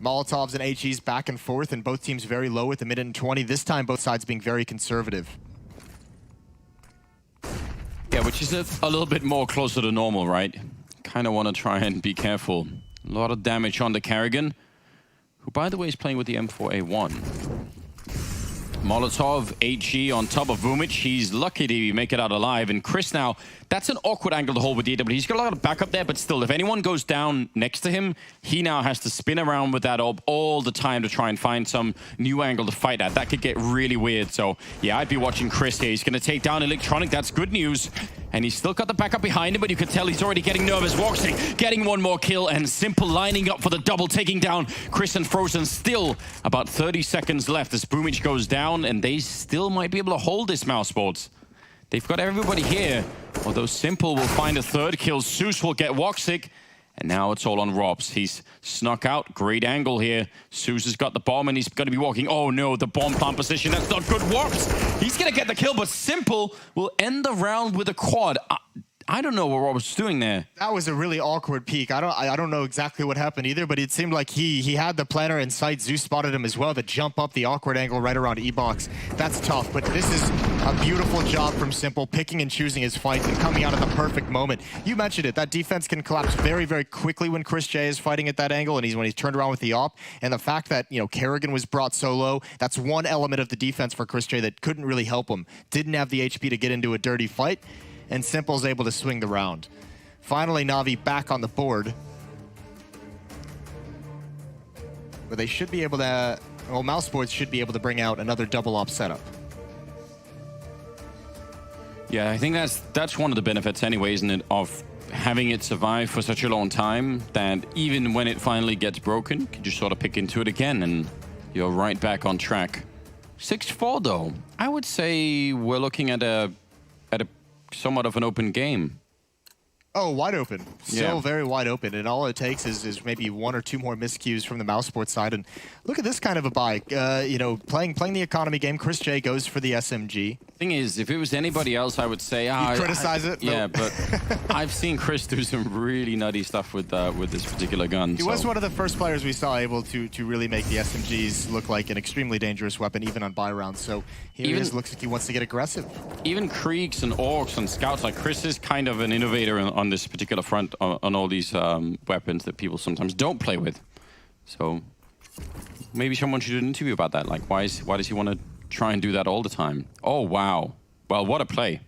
Molotovs and HEs back and forth, and both teams very low at the minute and 20. This time, both sides being very conservative. Yeah, which is a little bit more closer to normal, right? Kind of want to try and be careful. A lot of damage on the Carrigan, who, by the way, is playing with the M4A1. Molotov, HE on top of Vumic. He's lucky to make it out alive. And Chris now, that's an awkward angle to hold with the AW. He's got a lot of backup there, but still, if anyone goes down next to him, he now has to spin around with that orb all the time to try and find some new angle to fight at. That could get really weird. So, yeah, I'd be watching Chris here. He's going to take down Electronic. That's good news. And he's still got the backup behind him, but you can tell he's already getting nervous. Woxy getting one more kill, and Simple lining up for the double, taking down Chris and Frozen. Still about 30 seconds left as Boomich goes down, and they still might be able to hold this mouse sports. They've got everybody here, although Simple will find a third kill. Zeus will get Woxic, and now it's all on Robs. He's snuck out. Great angle here. Zeus has got the bomb, and he's going to be walking. Oh, no, the bomb plant position. That's not good. Wops, he's going to get the kill, but Simple will end the round with a quad. I don't know what Rob was doing there. That was a really awkward peek. I don't know exactly what happened either, but it seemed like he had the planner in sight. Zeus spotted him as well. The jump up, the awkward angle right around E-Box. That's tough, but this is a beautiful job from Simple, picking and choosing his fights and coming out at the perfect moment. You mentioned it. That defense can collapse very, very quickly when Chris J is fighting at that angle, and when he's turned around with the op. And the fact that, you know, Kerrigan was brought so low, that's one element of the defense for Chris J that couldn't really help him. Didn't have the HP to get into a dirty fight, and Simple's able to swing the round. Finally, Na'Vi back on the board. But they should be able to, well, Mouse Sports should be able to bring out another double op setup. Yeah, I think that's one of the benefits anyway, isn't it, of having it survive for such a long time, that even when it finally gets broken, you can just sort of pick into it again and you're right back on track. 6-4 though. I would say we're looking at a somewhat of an open game. Oh, wide open. Still very wide open. And all it takes is maybe one or two more miscues from the Mouse Sports side. And look at this kind of a buy. You know, playing the economy game, Chris J goes for the SMG. Thing is, if it was anybody else, I would say, you criticize it. Yeah, but I've seen Chris do some really nutty stuff with this particular gun. He was one of the first players we saw able to really make the SMGs look like an extremely dangerous weapon, even on buy rounds. So here looks like he wants to get aggressive. Even Kriegs and Orcs and Scouts, like Chris is kind of an innovator on this particular front on all these weapons that people sometimes don't play with. So maybe someone should do an interview about that. Like, why does he want to try and do that all the time? Oh, wow. Well, what a play.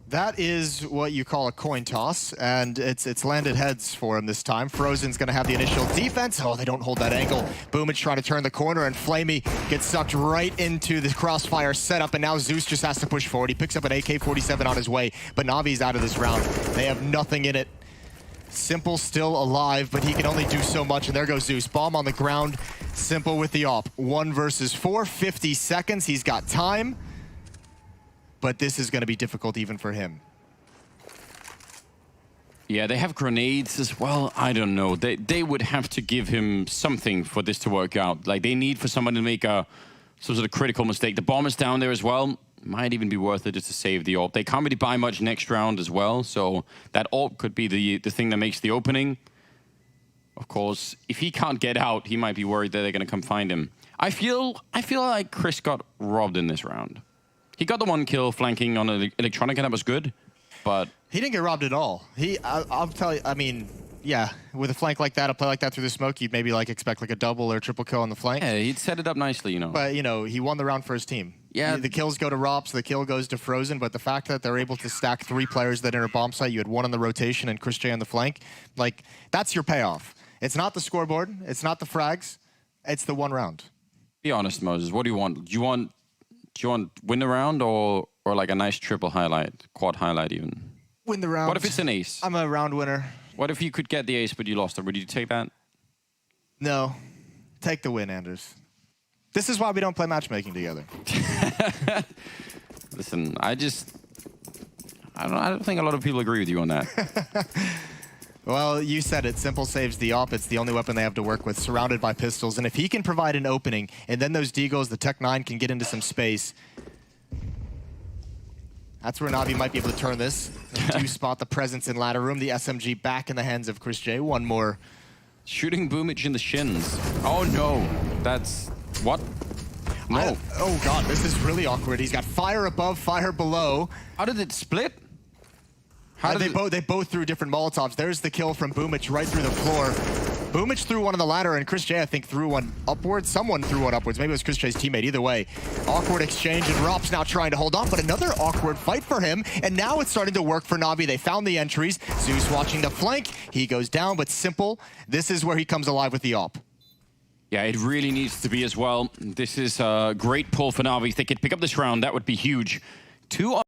That is what you call a coin toss, and it's landed heads for him this time. Frozen's going to have the initial defense. Oh, they don't hold that angle. Boomich trying to turn the corner, and Flamey gets sucked right into the crossfire setup, and now Zeus just has to push forward. He picks up an AK-47 on his way, but Na'Vi's out of this round. They have nothing in it. Simple still alive, but he can only do so much, and there goes Zeus. Bomb on the ground. Simple with the op. 1 versus 4, 50 seconds. He's got time, but this is going to be difficult even for him. Yeah, they have grenades as well. I don't know. They would have to give him something for this to work out. Like, they need for someone to make some sort of critical mistake. The bomb is down there as well. Might even be worth it just to save the AWP. They can't really buy much next round as well, so that AWP could be the thing that makes the opening. Of course, if he can't get out, he might be worried that they're going to come find him. I feel like Chris got robbed in this round. He got the 1 kill flanking on an Electronic, and that was good, but he didn't get robbed at all. I'll tell you, I mean, yeah, with a flank like that, a play like that through the smoke, you'd maybe like expect like a double or a triple kill on the flank. Yeah, he'd set it up nicely, you know. But, you know, he won the round for his team. Yeah. The kills go to Rops, the kill goes to Frozen, but the fact that they're able to stack 3 players that enter bomb site, you had 1 on the rotation and Chris J on the flank, like, that's your payoff. It's not the scoreboard, it's not the frags, it's the 1 round. Be honest, Moses, what do you want? Do you want win the round or like a nice triple highlight, quad highlight even? Win the round. What if it's an ace? I'm a round winner. What if you could get the ace but you lost it? Would you take that? No. Take the win, Anders. This is why we don't play matchmaking together. Listen, I don't think a lot of people agree with you on that. Well, you said it. Simple saves the op. It's the only weapon they have to work with, surrounded by pistols. And if he can provide an opening, and then those Deagles, the Tech 9, can get into some space, that's where Na'Vi might be able to turn this. They do spot the presence in ladder room. The SMG back in the hands of Chris J. 1 more Shooting Boomich in the shins. Oh no, that's... What? No. Oh god, this is really awkward. He's got fire above, fire below. How did it split? How did They both threw different Molotovs. There's the kill from Boomich right through the floor. Boomich threw one on the ladder, and Chris J, I think, threw one upwards. Someone threw one upwards. Maybe it was Chris J's teammate. Either way, awkward exchange, and Rop's now trying to hold on, but another awkward fight for him, and now it's starting to work for Na'Vi. They found the entries. Zeus watching the flank. He goes down, but Simple, this is where he comes alive with the op. Yeah, it really needs to be as well. This is a great pull for Na'Vi. If they could pick up this round, that would be huge. 2